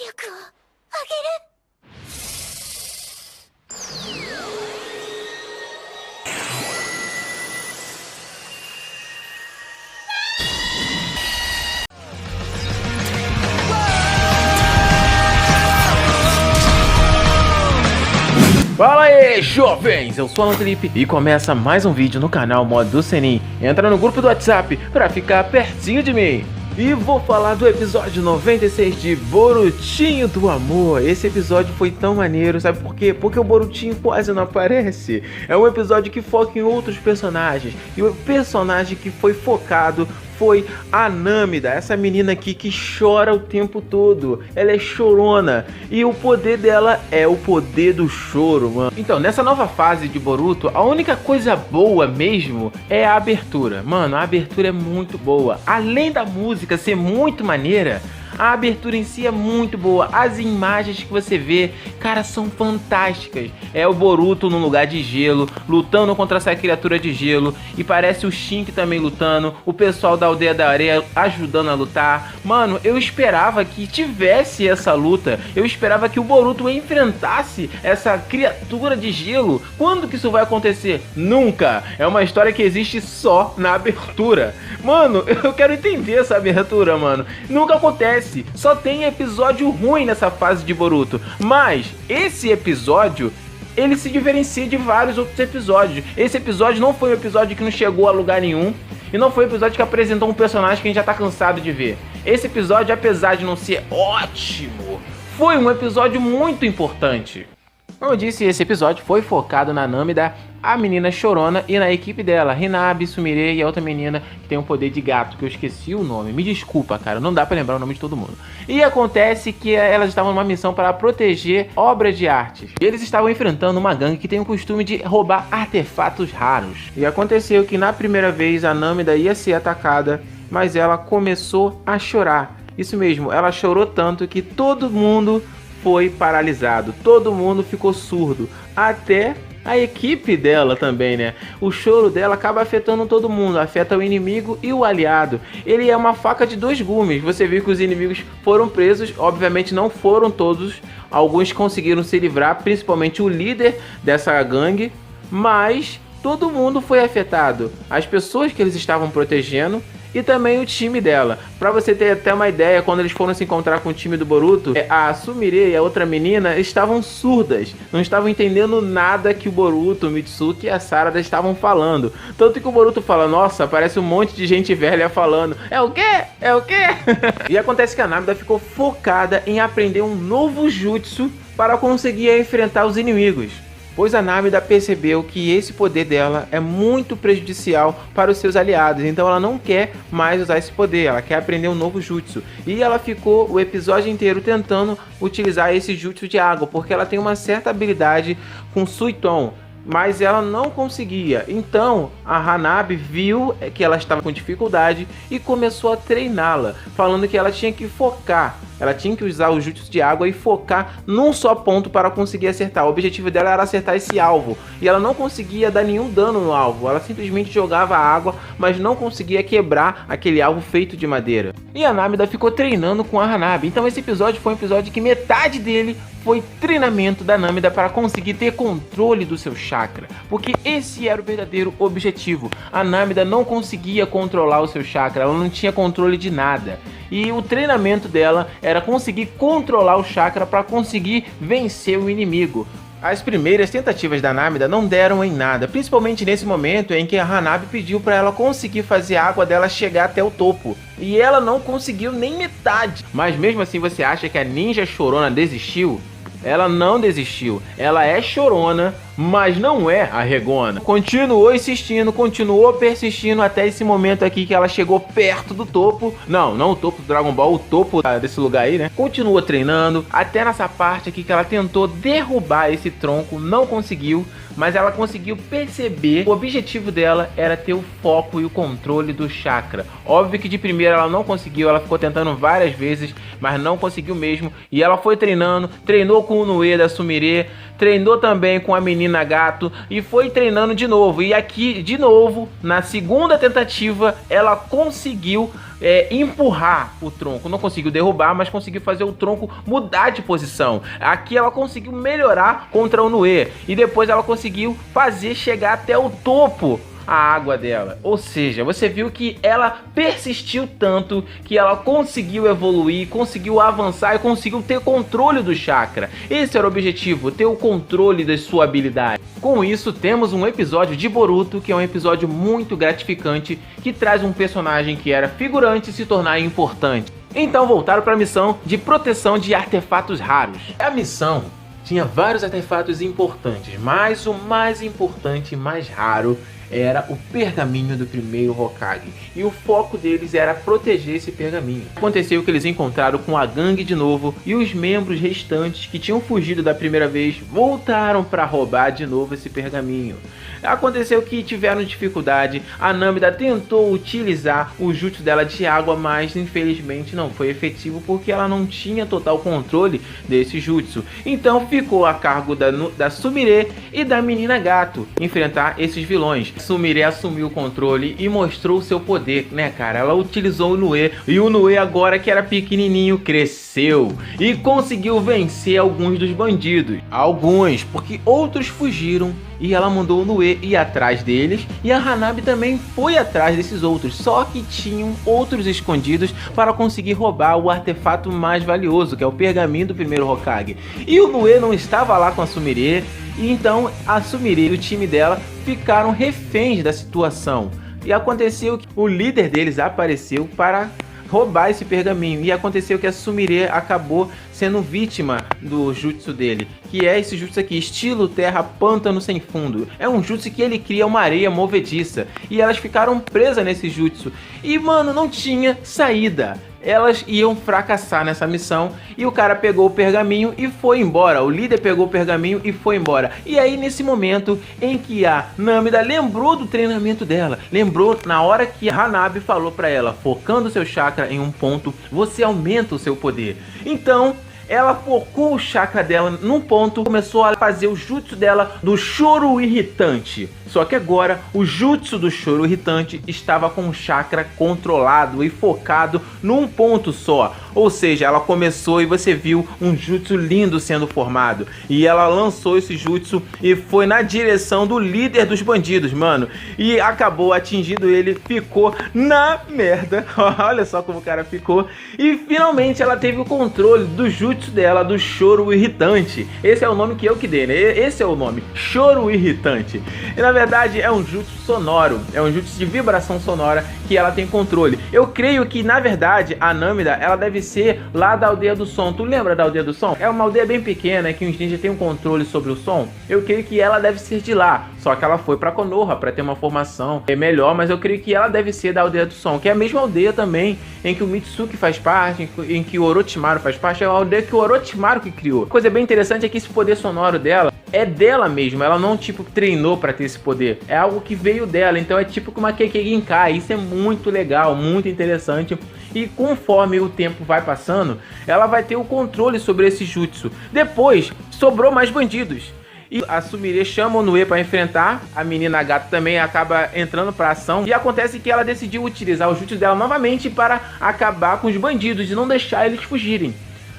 力をあげる。 Fala aí, jovens! Eu sou o Alan Felipe e começa mais um vídeo no canal Modo do Senin. Entra no grupo do WhatsApp pra ficar pertinho de mim. E vou falar do episódio 96 de Borutinho do Amor. Esse episódio foi tão maneiro, sabe por quê? Porque o Borutinho quase não aparece. É um episódio que foca em outros personagens. E o personagem que foi focado foi a Namida, essa menina aqui que chora o tempo todo. Ela é chorona e o poder dela é o poder do choro, mano. Então, nessa nova fase de Boruto, a única coisa boa mesmo é a abertura. Mano, a abertura é muito boa. Além da música ser muito maneira, a abertura em si é muito boa. As imagens que você vê, cara, são fantásticas. É o Boruto num lugar de gelo, lutando contra essa criatura de gelo. E parece o Shink também lutando. O pessoal da Aldeia da Areia ajudando a lutar. Mano, eu esperava que tivesse essa luta. Eu esperava que o Boruto enfrentasse essa criatura de gelo. Quando que isso vai acontecer? Nunca. É uma história que existe só na abertura. Mano, eu quero entender essa abertura, mano. Nunca acontece. Só tem episódio ruim nessa fase de Boruto. Mas esse episódio, ele se diferencia de vários outros episódios. Esse episódio não foi um episódio que não chegou a lugar nenhum. E não foi um episódio que apresentou um personagem que a gente já tá cansado de ver. Esse episódio, apesar de não ser ótimo, foi um episódio muito importante. Como eu disse, esse episódio foi focado na Namida, a menina chorona, e na equipe dela, Hinabi, Sumire e a outra menina que tem um poder de gato, que eu esqueci o nome. Me desculpa, cara, não dá pra lembrar o nome de todo mundo. E acontece que elas estavam numa missão para proteger obras de artes. E eles estavam enfrentando uma gangue que tem o costume de roubar artefatos raros. E aconteceu que na primeira vez a Namida ia ser atacada, mas ela começou a chorar. Isso mesmo, ela chorou tanto que todo mundo foi paralisado, todo mundo ficou surdo, até a equipe dela também, né? O choro dela acaba afetando todo mundo, afeta o inimigo e o aliado. Ele é uma faca de dois gumes. Você viu que os inimigos foram presos, obviamente não foram todos, alguns conseguiram se livrar, principalmente o líder dessa gangue, mas todo mundo foi afetado. As pessoas que eles estavam protegendo e também o time dela. Pra você ter até uma ideia, quando eles foram se encontrar com o time do Boruto, a Sumire e a outra menina estavam surdas, não estavam entendendo nada que o Boruto, o Mitsuki e a Sarada estavam falando. Tanto que o Boruto fala, nossa, parece um monte de gente velha falando, é o quê? É o quê? E acontece que a Namida ficou focada em aprender um novo jutsu para conseguir enfrentar os inimigos, pois a Namida percebeu que esse poder dela é muito prejudicial para os seus aliados, então ela não quer mais usar esse poder, ela quer aprender um novo jutsu. E ela ficou o episódio inteiro tentando utilizar esse jutsu de água, porque ela tem uma certa habilidade com Suiton, mas ela não conseguia. Então a Hanabi viu que ela estava com dificuldade e começou a treiná-la, falando que ela tinha que focar, ela tinha que usar o jutsu de água e focar num só ponto para conseguir acertar. O objetivo dela era acertar esse alvo, e ela não conseguia dar nenhum dano no alvo, ela simplesmente jogava água, mas não conseguia quebrar aquele alvo feito de madeira. E a Namida ficou treinando com a Hanabi. Então esse episódio foi um episódio que metade dele foi treinamento da Namida para conseguir ter controle do seu chakra, porque esse era o verdadeiro objetivo. A Namida não conseguia controlar o seu chakra, ela não tinha controle de nada. E o treinamento dela era conseguir controlar o chakra para conseguir vencer o inimigo. As primeiras tentativas da Namida não deram em nada, principalmente nesse momento em que a Hanabi pediu para ela conseguir fazer a água dela chegar até o topo. E ela não conseguiu nem metade. Mas mesmo assim você acha que a ninja chorona desistiu? Ela não desistiu, ela é chorona, mas não é arregona. Continuou insistindo, continuou persistindo até esse momento aqui que ela chegou perto do topo. Não o topo do Dragon Ball, o topo desse lugar aí, né? Continua treinando, até nessa parte aqui que ela tentou derrubar esse tronco, não conseguiu. Mas ela conseguiu perceber que o objetivo dela era ter o foco e o controle do chakra. Óbvio que de primeira ela não conseguiu, ela ficou tentando várias vezes, mas não conseguiu mesmo. E ela foi treinando, treinou com o Unoue da Sumire, treinou também com a menina gato e foi treinando de novo. E aqui, de novo, na segunda tentativa, ela conseguiu empurrar o tronco. Não conseguiu derrubar, mas conseguiu fazer o tronco mudar de posição. Aqui ela conseguiu melhorar contra o Noé. E depois ela conseguiu fazer chegar até o topo a água dela. Ou seja, você viu que ela persistiu tanto que ela conseguiu evoluir, conseguiu avançar e conseguiu ter controle do chakra. Esse era o objetivo, ter o controle da sua habilidade. Com isso, temos um episódio de Boruto, que é um episódio muito gratificante, que traz um personagem que era figurante se tornar importante. Então voltaram para a missão de proteção de artefatos raros. A missão tinha vários artefatos importantes, mas o mais importante e mais raro era o pergaminho do primeiro Hokage, e o foco deles era proteger esse pergaminho. Aconteceu que eles encontraram com a gangue de novo, e os membros restantes que tinham fugido da primeira vez voltaram para roubar de novo esse pergaminho. Aconteceu que tiveram dificuldade, a Namida tentou utilizar o jutsu dela de água, mas infelizmente não foi efetivo porque ela não tinha total controle desse jutsu. Então ficou a cargo da Sumire e da menina gato enfrentar esses vilões. Sumire assumiu o controle e mostrou seu poder, né, cara? Ela utilizou o Noé, e o Noé, agora que era pequenininho, cresceu e conseguiu vencer alguns dos bandidos. Alguns, porque outros fugiram, e ela mandou o Noé ir atrás deles, e a Hanabi também foi atrás desses outros, só que tinham outros escondidos para conseguir roubar o artefato mais valioso, que é o pergaminho do primeiro Hokage. E o Noé não estava lá com a Sumire, e então a Sumire e o time dela ficaram reféns da situação. E aconteceu que o líder deles apareceu para roubar esse pergaminho, e aconteceu que a Sumire acabou sendo vítima do jutsu dele, que é esse jutsu aqui, estilo terra pântano sem fundo. É um jutsu que ele cria uma areia movediça, e elas ficaram presas nesse jutsu, e mano, não tinha saída. Elas iam fracassar nessa missão, e o cara pegou o pergaminho e foi embora. O líder pegou o pergaminho e foi embora. E aí, nesse momento em que a Namida lembrou do treinamento dela, lembrou na hora que a Hanabi falou pra ela, focando seu chakra em um ponto, você aumenta o seu poder. Então ela focou o chakra dela num ponto, começou a fazer o jutsu dela do choro irritante. Só que agora o jutsu do choro irritante estava com o chakra controlado e focado num ponto só. Ou seja, ela começou e você viu um jutsu lindo sendo formado. E ela lançou esse jutsu e foi na direção do líder dos bandidos, mano. E acabou atingindo ele, ficou na merda. Olha só como o cara ficou. E finalmente ela teve o controle do jutsu dela, do choro irritante. Esse é o nome que eu que dei, né? Esse é o nome, choro irritante. E na verdade é um jutsu sonoro, é um jutsu de vibração sonora que ela tem controle. Eu creio que na verdade a Namida, ela deve ser lá da Aldeia do Som. Tu lembra da Aldeia do Som? É uma aldeia bem pequena que os ninjas têm um controle sobre o som. Eu creio que ela deve ser de lá, só que ela foi pra Konoha pra ter uma formação melhor, mas eu creio que ela deve ser da Aldeia do Som, que é a mesma aldeia também em que o Mitsuki faz parte, em que o Orochimaru faz parte. É a aldeia que o Orochimaru que criou. Coisa bem interessante é que esse poder sonoro dela é dela mesmo, ela não tipo treinou pra ter esse poder, é algo que veio dela, então é tipo como uma Kekkei Genkai. Isso é muito legal, muito interessante, e conforme o tempo vai passando, ela vai ter o controle sobre esse jutsu. Depois, sobrou mais bandidos, e a Sumire chama o Noé para enfrentar, a menina gato também acaba entrando para ação, e acontece que ela decidiu utilizar o jutsu dela novamente para acabar com os bandidos e não deixar eles fugirem.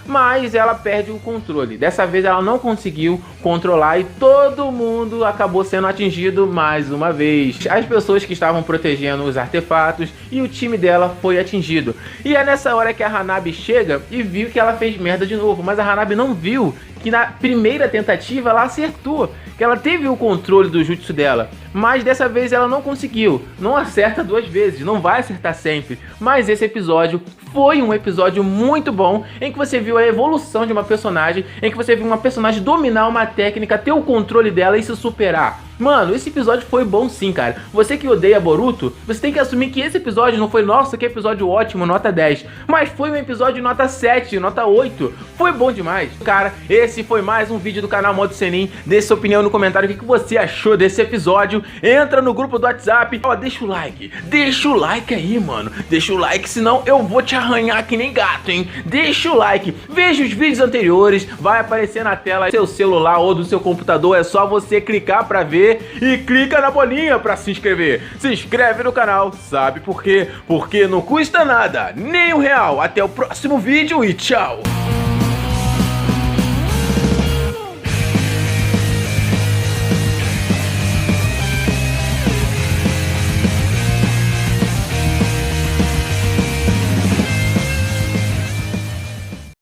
Mas ela perde o controle. Dessa vez ela não conseguiu controlar e todo mundo acabou sendo atingido mais uma vez. As pessoas que estavam protegendo os artefatos e o time dela foi atingido. E é nessa hora que a Hanabi chega e viu que ela fez merda de novo. Mas a Hanabi não viu que na primeira tentativa ela acertou, que ela teve o controle do jutsu dela, mas dessa vez ela não conseguiu. Não acerta duas vezes, não vai acertar sempre. Mas esse episódio foi um episódio muito bom, em que você viu a evolução de uma personagem, em que você viu uma personagem dominar uma técnica, ter o controle dela e se superar. Mano, esse episódio foi bom sim, cara. Você que odeia Boruto, você tem que assumir que esse episódio não foi, nossa, que episódio ótimo, nota 10. Mas foi um episódio nota 7, nota 8. Foi bom demais. Cara, esse foi mais um vídeo do canal Modo Senin. Deixe sua opinião no comentário, o que você achou desse episódio. Entra no grupo do WhatsApp. Ó, deixa o like. Deixa o like aí, mano. Deixa o like, senão eu vou te arranhar que nem gato, hein. Deixa o like. Veja os vídeos anteriores. Vai aparecer na tela do seu celular ou do seu computador. É só você clicar pra ver. E clica na bolinha pra se inscrever. Se inscreve no canal, sabe por quê? Porque não custa nada, nem R$1. Até o próximo vídeo e tchau!